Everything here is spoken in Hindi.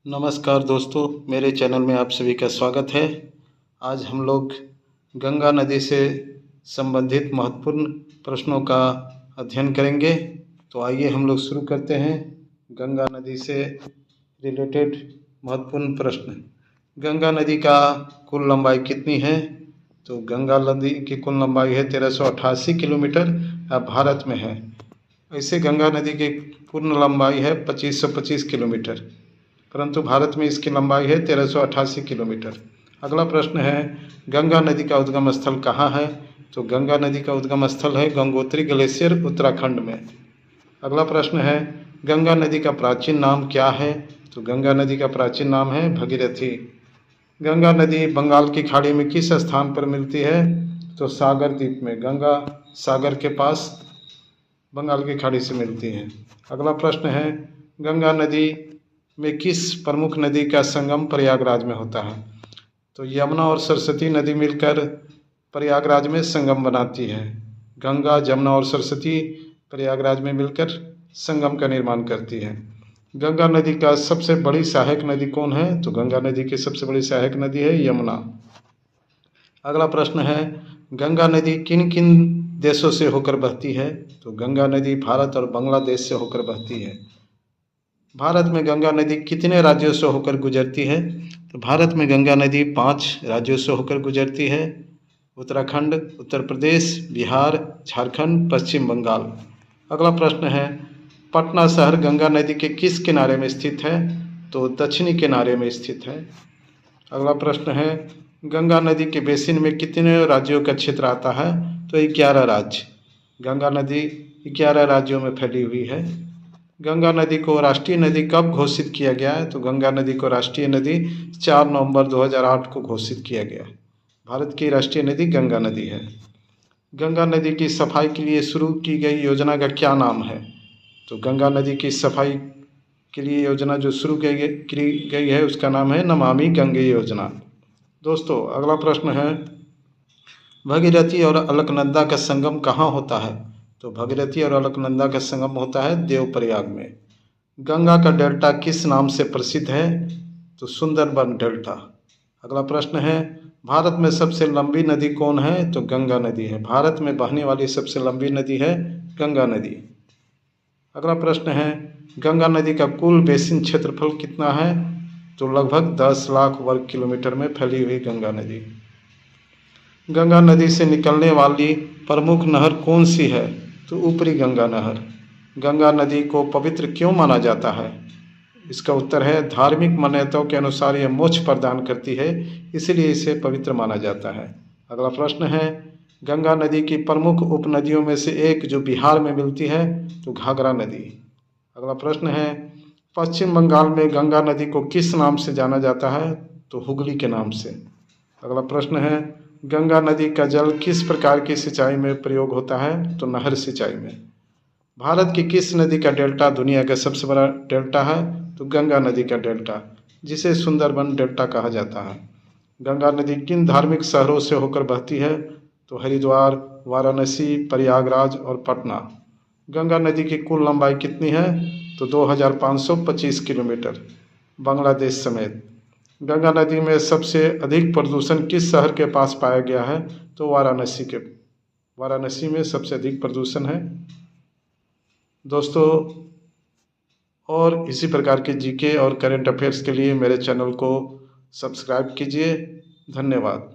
नमस्कार दोस्तों, मेरे चैनल में आप सभी का स्वागत है। आज हम लोग गंगा नदी से संबंधित महत्वपूर्ण प्रश्नों का अध्ययन करेंगे। तो आइए हम लोग शुरू करते हैं। गंगा नदी से रिलेटेड महत्वपूर्ण प्रश्न। गंगा नदी का कुल लंबाई कितनी है? तो गंगा नदी की कुल लंबाई है 1388 किलोमीटर, भारत में है। ऐसे गंगा नदी की पूर्ण लंबाई है 2525 किलोमीटर, परंतु भारत में इसकी लंबाई है 1388 किलोमीटर। अगला प्रश्न है, गंगा नदी का उद्गम स्थल कहाँ है? तो गंगा नदी का उद्गम स्थल है गंगोत्री ग्लेशियर, उत्तराखंड में। अगला प्रश्न है, गंगा नदी का प्राचीन नाम क्या है? तो गंगा नदी का प्राचीन नाम है भगीरथी। गंगा नदी बंगाल की खाड़ी में किस स्थान पर मिलती है? तो सागर द्वीप में, गंगा सागर के पास बंगाल की खाड़ी से मिलती है। अगला प्रश्न है, गंगा नदी में किस प्रमुख नदी का संगम प्रयागराज में होता है? तो यमुना और सरस्वती नदी मिलकर प्रयागराज में संगम बनाती है। गंगा, जमुना और सरस्वती प्रयागराज में मिलकर संगम का निर्माण करती है। गंगा नदी का सबसे बड़ी सहायक नदी कौन है? तो गंगा नदी की सबसे बड़ी सहायक नदी है यमुना। अगला प्रश्न है, गंगा नदी किन किन देशों से होकर बहती है? तो गंगा नदी भारत और बांग्लादेश से होकर बहती है। भारत में गंगा नदी कितने राज्यों से होकर गुजरती है? तो भारत में गंगा नदी 5 राज्यों से होकर गुजरती है। उत्तराखंड, उत्तर प्रदेश, बिहार, झारखंड, पश्चिम बंगाल। अगला प्रश्न है, पटना शहर गंगा नदी के किस किनारे में स्थित है? तो दक्षिणी किनारे में स्थित है। अगला प्रश्न है, गंगा नदी के बेसिन में कितने राज्यों का क्षेत्र आता है? तो 11 राज्य। गंगा नदी 11 राज्यों में फैली हुई है। गंगा नदी को राष्ट्रीय नदी कब घोषित किया गया है? तो गंगा नदी को राष्ट्रीय नदी 4 नवंबर 2008 को घोषित किया गया है। भारत की राष्ट्रीय नदी गंगा नदी है। गंगा नदी की सफाई के लिए शुरू की गई योजना का क्या नाम है? तो गंगा नदी की सफाई के लिए योजना जो शुरू की गई है उसका नाम है नमामि गंगे योजना। दोस्तों, अगला प्रश्न है, भगीरथी और अलकनंदा का संगम कहाँ होता है? तो भगीरथी और अलकनंदा का संगम होता है देवप्रयाग में। गंगा का डेल्टा किस नाम से प्रसिद्ध है? तो सुंदरबन डेल्टा। अगला प्रश्न है, भारत में सबसे लंबी नदी कौन है? तो गंगा नदी है। भारत में बहने वाली सबसे लंबी नदी है गंगा नदी। अगला प्रश्न है, गंगा नदी का कुल बेसिन क्षेत्रफल कितना है? तो लगभग 10 लाख वर्ग किलोमीटर में फैली हुई गंगा नदी। गंगा नदी से निकलने वाली प्रमुख नहर कौन सी है? तो ऊपरी गंगा नहर। गंगा नदी को पवित्र क्यों माना जाता है? इसका उत्तर है, धार्मिक मान्यताओं के अनुसार यह मोक्ष प्रदान करती है, इसलिए इसे पवित्र माना जाता है। अगला प्रश्न है, गंगा नदी की प्रमुख उपनदियों में से एक जो बिहार में मिलती है? तो घाघरा नदी। अगला प्रश्न है, पश्चिम बंगाल में गंगा नदी को किस नाम से जाना जाता है? तो हुगली के नाम से। अगला प्रश्न है, गंगा नदी का जल किस प्रकार की सिंचाई में प्रयोग होता है? तो नहर सिंचाई में। भारत की किस नदी का डेल्टा दुनिया का सबसे बड़ा डेल्टा है? तो गंगा नदी का डेल्टा, जिसे सुंदरबन डेल्टा कहा जाता है। गंगा नदी किन धार्मिक शहरों से होकर बहती है? तो हरिद्वार, वाराणसी, प्रयागराज और पटना। गंगा नदी की कुल लंबाई कितनी है? तो 2525 किलोमीटर, बांग्लादेश समेत। गंगा नदी में सबसे अधिक प्रदूषण किस शहर के पास पाया गया है? तो वाराणसी में सबसे अधिक प्रदूषण है। दोस्तों, और इसी प्रकार के जीके और करंट अफेयर्स के लिए मेरे चैनल को सब्सक्राइब कीजिए। धन्यवाद।